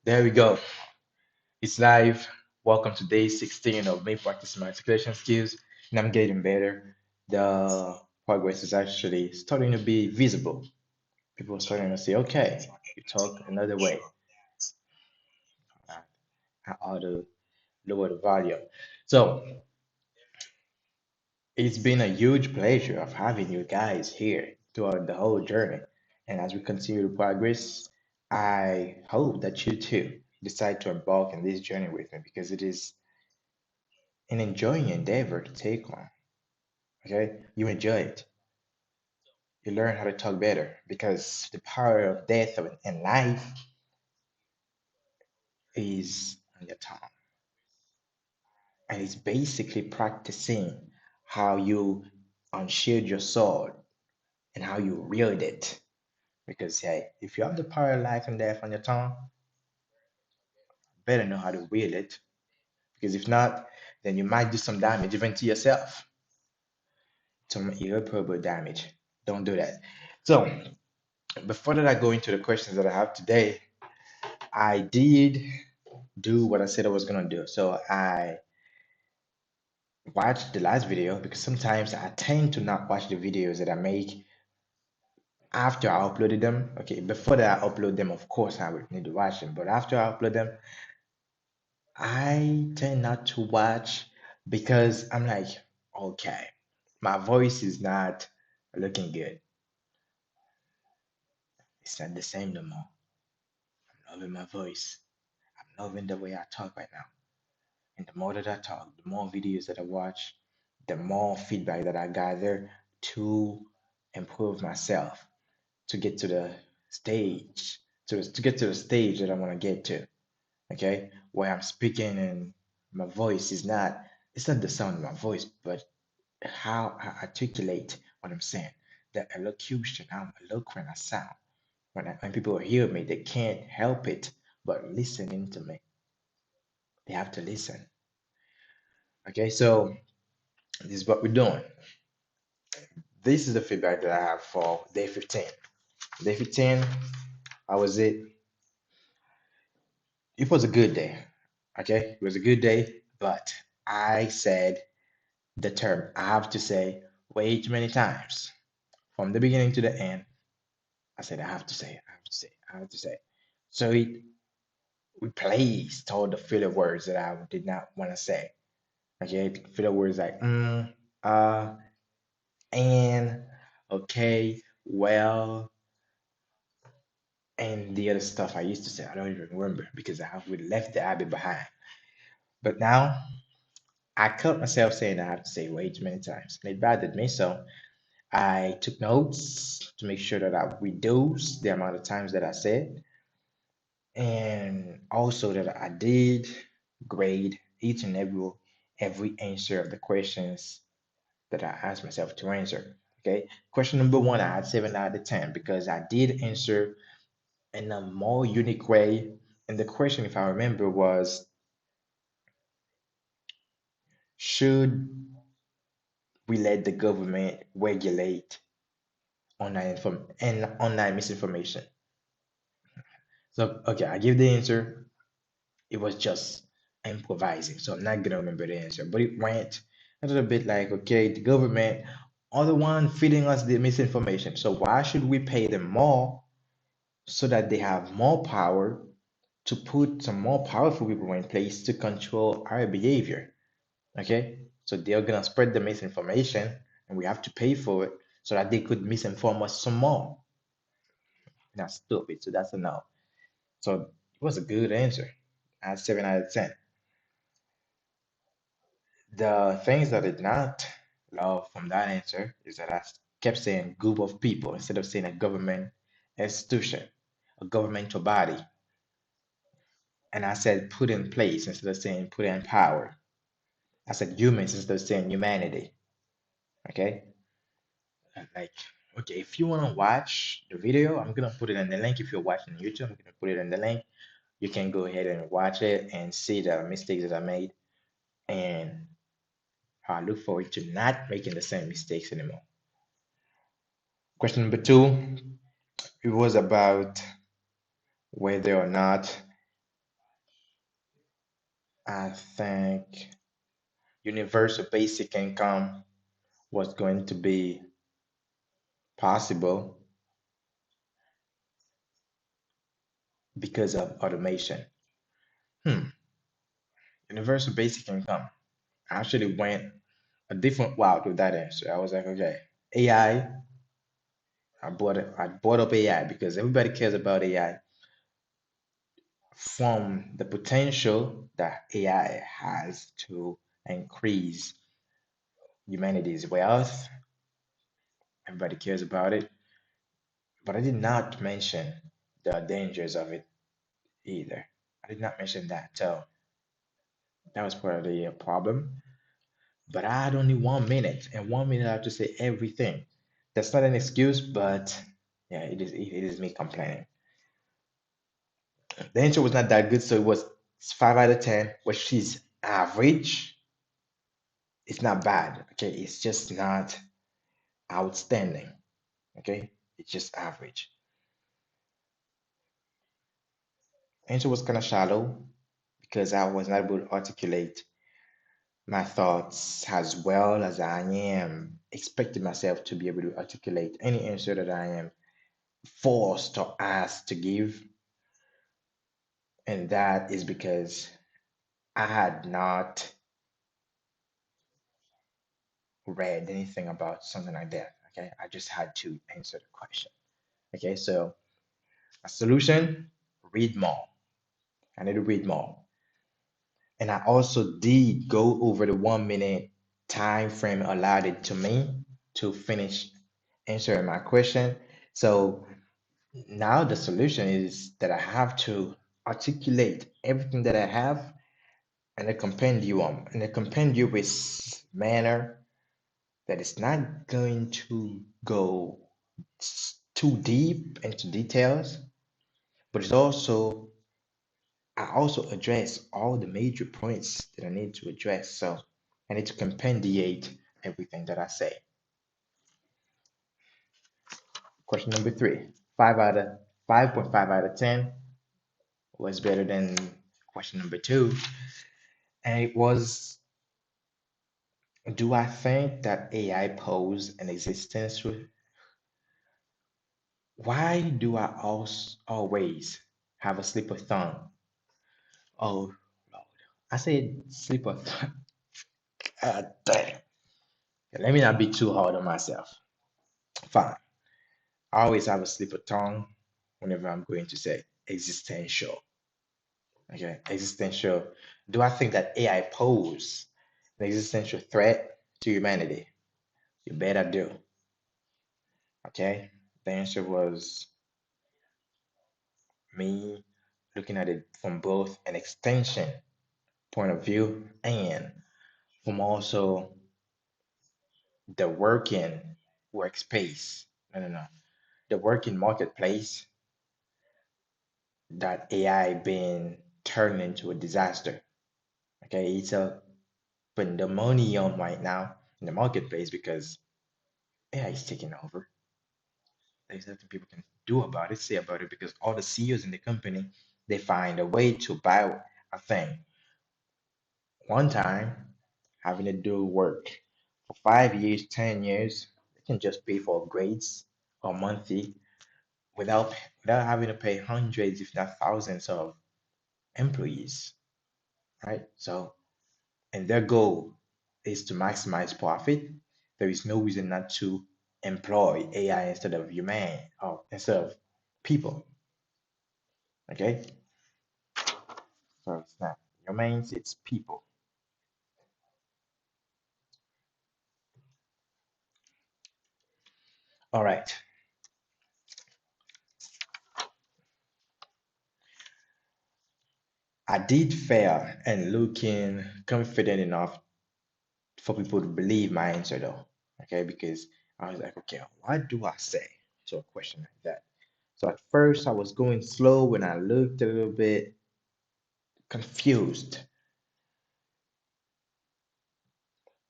There we go. It's live. Welcome to day 16 of me practicing my articulation skills, and I'm getting better. The progress is actually starting to be visible. People are starting to say, okay, you talk another way. I ought to lower the volume. So it's been a huge pleasure of having you guys here throughout the whole journey. And as we continue to progress, I hope that you too decide to embark on this journey with me because it is an enjoying endeavor to take on. Okay, you enjoy it. You learn how to talk better because the power of death and life is on your tongue, and it's basically practicing how you unsheathe your sword and how you wield it. Because hey, if you have the power of life and death on your tongue, you better know how to wield it. Because if not, then you might do some damage even to yourself, some irreparable damage. Don't do that. So before that, I go into the questions that I have today. I did do what I said I was gonna do. So I watched the last video because sometimes I tend to not watch the videos that I make after I uploaded them. Okay, before that I upload them, of course I would need to watch them. But after I upload them, I tend not to watch because I'm like, okay, my voice is not looking good. It's not the same no more. I'm loving my voice. I'm loving the way I talk right now. And the more that I talk, the more videos that I watch, the more feedback that I gather to improve myself, to get to the stage, to get to the stage that I want to get to. Okay, where I'm speaking and my voice is not, it's not the sound of my voice, but how I articulate what I'm saying. The elocution, how eloquent I sound. When people hear me, they can't help it but listening to me. They have to listen. Okay, so this is what we're doing. This is the feedback that I have for day 15. Day 15, how was it? It was a good day. Okay, it was a good day, but I said the term I have to say way too many times. From the beginning to the end, I said I have to say, I have to say, I have to say. So it replaced all the filler words that I did not want to say. Okay, filler words like uh, and, okay, well, and the other stuff I used to say. I don't even remember because I have left the habit behind. But now I caught myself saying I have to say way too many times. And it bothered me. So I took notes to make sure that I reduce the amount of times that I said. And also that I did grade each and every answer of the questions that I asked myself to answer. Okay. Question number one, I had 7 out of 10 because I did answer in a more unique way. And the question, if I remember, was should we let the government regulate online misinformation? So, okay, I give the answer. It was just improvising, so I'm not gonna remember the answer. But it went a little bit like, okay, the government are the one feeding us the misinformation. So why should we pay them more so that they have more power to put some more powerful people in place to control our behavior? Okay, so they're gonna spread the misinformation, and we have to pay for it so that they could misinform us some more. That's stupid. So that's a no. So it was a good answer. I had 7 out of 10. The things that I did not love from that answer is that I kept saying group of people instead of saying a government institution, a governmental body. And I said put in place instead of saying put in power. I said humans instead of saying humanity. Okay. Like, okay, if you want to watch the video, I'm gonna put it in the link. If you're watching YouTube, I'm gonna put it in the link. You can go ahead and watch it and see the mistakes that I made, and I look forward to not making the same mistakes anymore. Question number two, it was about whether or not I think universal basic income was going to be possible because of automation. Hmm. Universal basic income. I actually went a different route with that answer. I was like, okay, AI. I brought up AI because everybody cares about AI from the potential that AI has to increase humanity's wealth. Everybody cares about it, but I did not mention the dangers of it either. I did not mention that, so that was probably a problem. But I had only 1 minute, and 1 minute I have to say everything. That's not an excuse, but yeah, it is me complaining. The intro was not that good, so it was 5 out of 10, which is average. It's not bad, okay? It's just not outstanding, okay? It's just average. Intro was kind of shallow because I was not able to articulate my thoughts as well as I am expecting myself to be able to articulate any answer that I am forced or asked to give. And that is because I had not read anything about something like that. Okay. I just had to answer the question. Okay. So a solution, read more. I need to read more. And I also did go over the 1 minute time frame allotted to me to finish answering my question. So now the solution is that I have to articulate everything that I have in a compendious manner that is not going to go too deep into details, but it's also I also address all the major points that I need to address. So I need to compendiate everything that I say. Question number three. 5.5 out of 10 was better than question number two. And it was, do I think that AI pose an existential? Why do I always have a slip of tongue? Oh Lord. I said slip of tongue. God dang. Let me not be too hard on myself. Fine. I always have a slip of tongue whenever I'm going to say existential. Okay, existential. Do I think that AI pose an existential threat to humanity? You bet I do. Okay. The answer was me looking at it from both an extension point of view and from also the working workspace. No, no, no. The working marketplace that AI being turned into a disaster. Okay, it's a putting the money on right now in the marketplace because AI is taking over. There's nothing people can do about it, say about it, because all the CEOs in the company they find a way to buy a thing one time, having to do work for 5 years, 10 years. They can just pay for grades or monthly without having to pay hundreds, if not thousands, of employees, right? So, and their goal is to maximize profit. There is no reason not to employ AI instead of human or instead of people. Okay, so it's not humans, it's people. All right, I did fail and looking confident enough for people to believe my answer though. Okay, because I was like, okay, what do I say to a question like that? So at first I was going slow when I looked a little bit confused.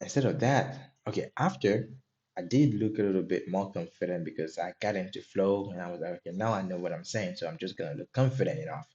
Instead of that, okay, after I did look a little bit more confident because I got into flow and I was like, okay, now I know what I'm saying, so I'm just gonna look confident enough.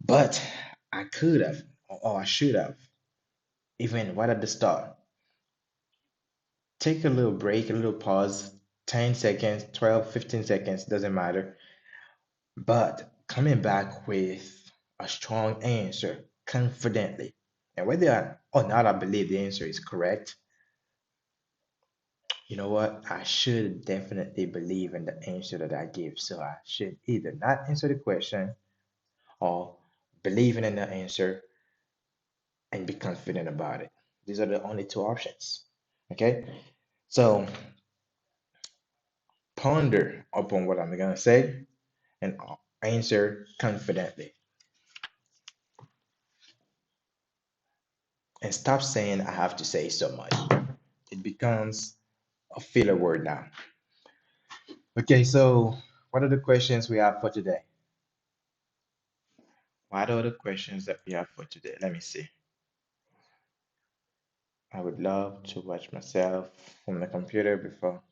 But I could have or I should have, even right at the start. Take a little break, a little pause, 10 seconds, 12, 15 seconds, doesn't matter. But coming back with a strong answer confidently. And whether or not I believe the answer is correct, you know what? I should definitely believe in the answer that I give. So I should either not answer the question or believing in the answer and be confident about it. These are the only two options. Okay? So ponder upon what I'm going to say and answer confidently. And stop saying I have to say so much. It becomes a filler word now. Okay, so what are the questions we have for today? What are the questions that we have for today? Let me see. I would love to watch myself from the computer before.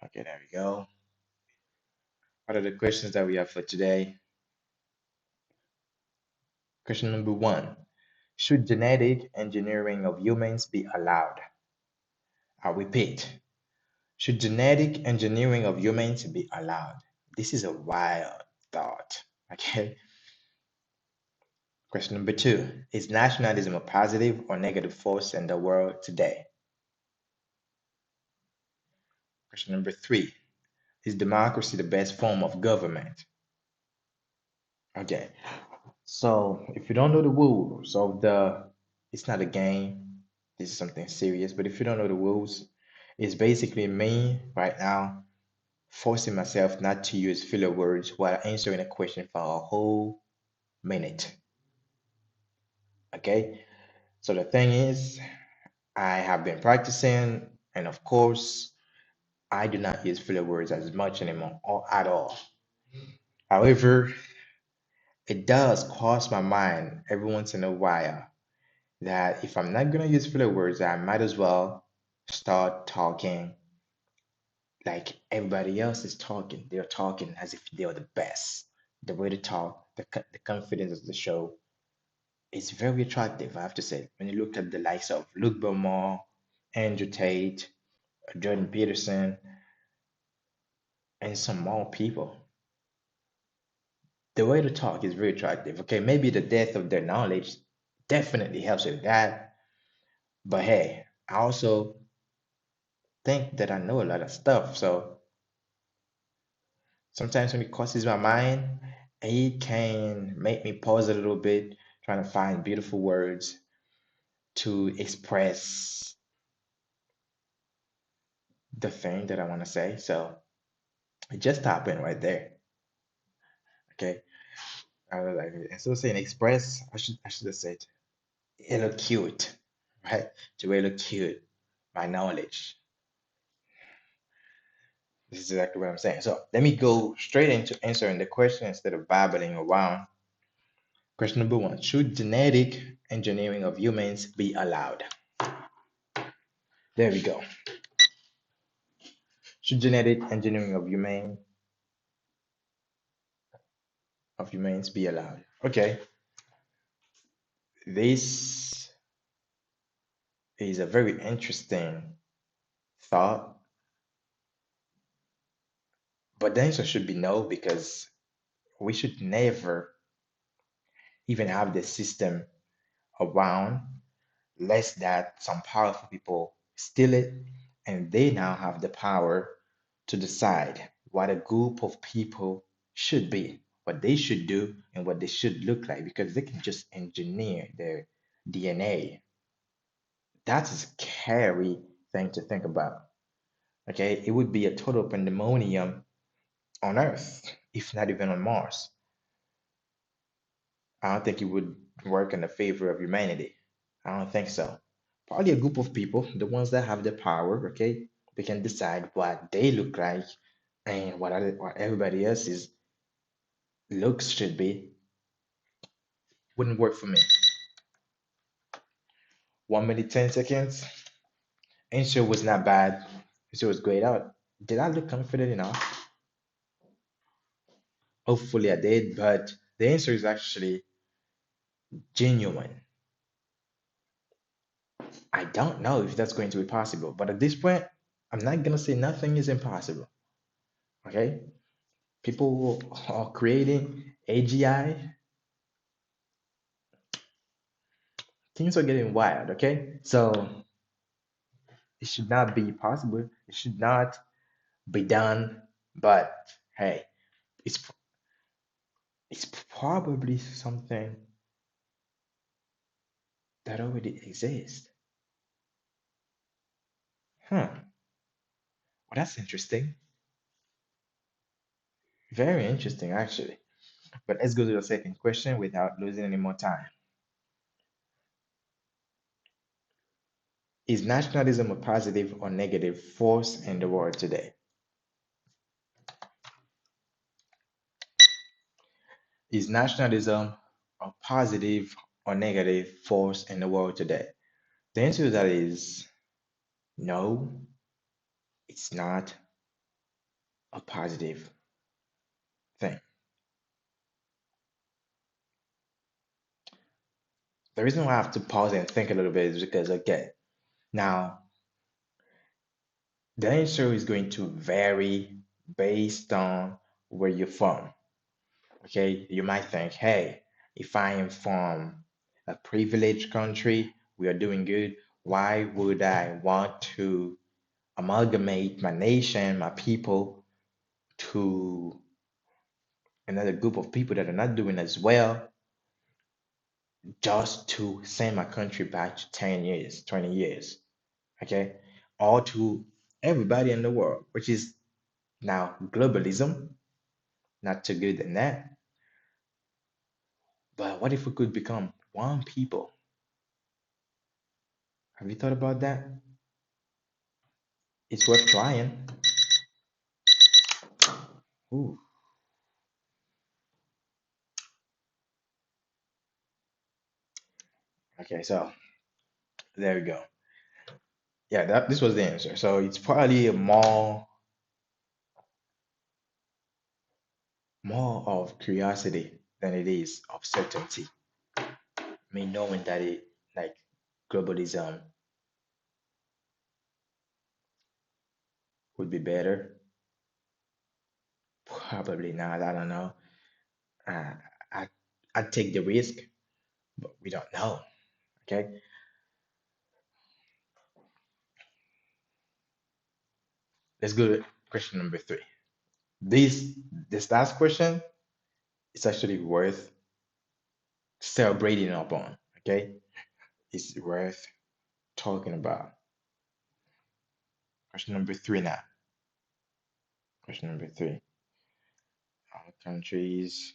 Okay, there we go. What are the questions that we have for today? Question number one. Should genetic engineering of humans be allowed? I repeat, should genetic engineering of humans be allowed? This is a wild thought. Okay. Question number two. Is nationalism a positive or negative force in the world today? Question number three. Is democracy the best form of government? Okay. So if you don't know the rules of it's not a game, this is something serious, but if you don't know the rules, it's basically me right now forcing myself not to use filler words while answering a question for a whole minute. Okay. So the thing is, I have been practicing, and of course, I do not use filler words as much anymore or at all. However, it does cross my mind every once in a while that if I'm not gonna use filler words, I might as well start talking like everybody else is talking. They're talking as if they're the best. The way to talk, the confidence of the show is very attractive, I have to say. When you look at the likes of Luke Beaumont, Andrew Tate, Jordan Peterson, and some more people, the way to talk is very attractive. Okay, maybe the depth of their knowledge definitely helps with that. But hey, I also think that I know a lot of stuff. So sometimes when it crosses my mind, it can make me pause a little bit, trying to find beautiful words to express the thing that I want to say. So it just happened right there. Okay. I was like, instead of saying express, I should have said elocute, right? To elocute my knowledge. This is exactly what I'm saying. So let me go straight into answering the question instead of babbling around. Question number one. Should genetic engineering of humans be allowed? There we go. Should genetic engineering of humans be allowed? Okay. This is a very interesting thought, but the answer should be no because we should never even have the system around, less that some powerful people steal it and they now have the power to decide what a group of people should be, what they should do, and what they should look like because they can just engineer their DNA. That's a scary thing to think about. Okay, it would be a total pandemonium on Earth, if not even on Mars. I don't think it would work in the favor of humanity. I don't think so. Probably a group of people, the ones that have the power, okay, they can decide what they look like and what everybody else's looks should be. Wouldn't work for me. 1 minute, 10 seconds. Answer was not bad. Answer was great out. Did I look confident enough? Hopefully I did, but The answer is actually genuine. I don't know if that's going to be possible, but at this point, I'm not gonna say nothing is impossible. Okay? People who are creating AGI, things are getting wild, okay? So it should not be possible. It should not be done, but hey, it's it's probably something that already exists. Huh. Well, that's interesting. Very interesting, actually. But let's go to the second question without losing any more time. Is nationalism a positive or negative force in the world today? Is nationalism a positive or negative force in the world today? The answer to that is no, it's not a positive thing. The reason why I have to pause and think a little bit is because, okay, now the answer is going to vary based on where you're from. Okay, you might think, hey, if I am from a privileged country, we are doing good. Why would I want to amalgamate my nation, my people, to another group of people that are not doing as well, just to send my country back to 10 years, 20 years, okay? Or to everybody in the world, which is now globalism, not too good in that. But what if we could become one people? Have you thought about that? It's worth trying. Ooh, okay, so there we go. Yeah, that this was the answer. So it's probably more of curiosity than it is of certainty. Me knowing that it like globalism would be better. Probably not. I don't know. Uh, I I take the risk, but we don't know. Okay, let's go to question number three. This this last question is actually worth celebrating upon. Okay, it's worth talking about. Question number three now. Question number three. Our countries,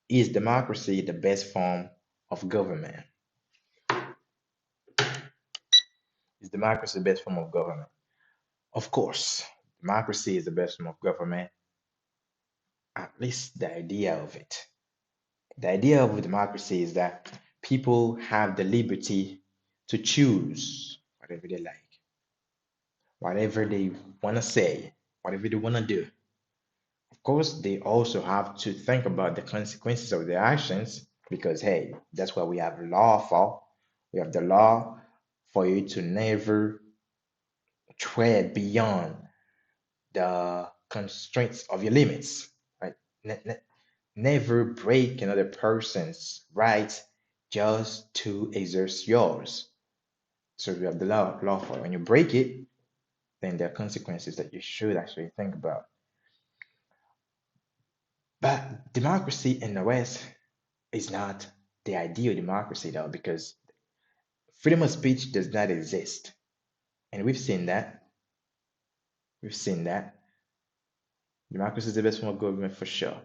is democracy the best form of government? Is democracy the best form of government? Of course, democracy is the best form of government, at least the idea of it. The idea of democracy is that people have the liberty to choose whatever they like, whatever they want to say, whatever they want to do. Of course, they also have to think about the consequences of their actions because, hey, that's what we have law for. We have the law for you to never tread beyond the constraints of your limits, right? Never break another person's rights just to exert yours. So you have the law for it. When you break it, then there are consequences that you should actually think about. But democracy in the West is not the ideal democracy, though, because freedom of speech does not exist. And we've seen that. We've seen that. Democracy is the best form of government for sure.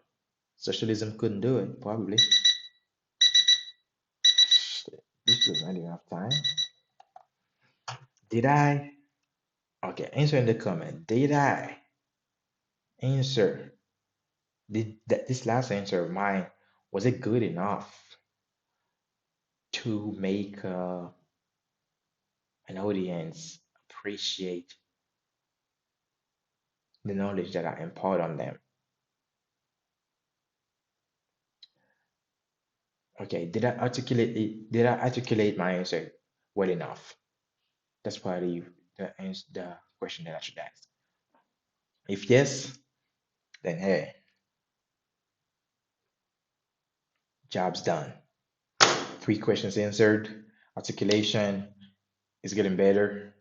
Socialism couldn't do it, probably. This was not enough time. Did I? Okay, answer in the comment. Did I answer? Did that this last answer of mine, was it good enough to make an audience appreciate the knowledge that I impart on them? Okay, did I articulate it? Did I articulate my answer well enough? That's probably the question that I should ask. If yes, then hey, job's done. Three questions answered. Articulation is getting better.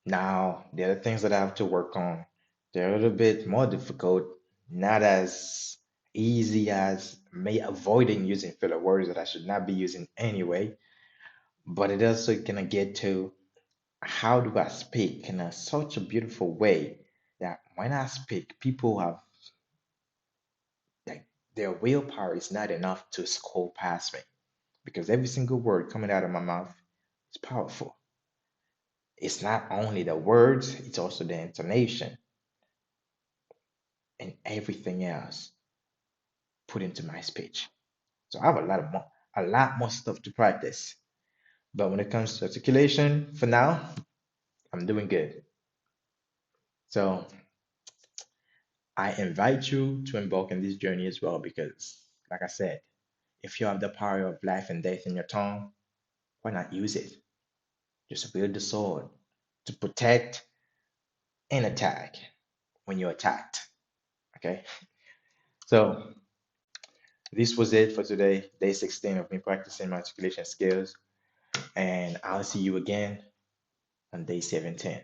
Now, the other things that I have to work on, they're a little bit more difficult, not as easy as may avoiding using filler words that I should not be using anyway, but it also gonna get to how do I speak in such a beautiful way that when I speak, people have like their willpower is not enough to scroll past me because every single word coming out of my mouth is powerful. It's not only the words, it's also the intonation and everything else put into my speech. So I have a lot more stuff to practice. But when it comes to articulation, for now, I'm doing good. So I invite you to embark in this journey as well because, like I said, if you have the power of life and death in your tongue, why not use it? Just wield the sword to protect and attack when you're attacked. Okay. So this was it for today, day 16 of me practicing my articulation skills. And I'll see you again on day 17.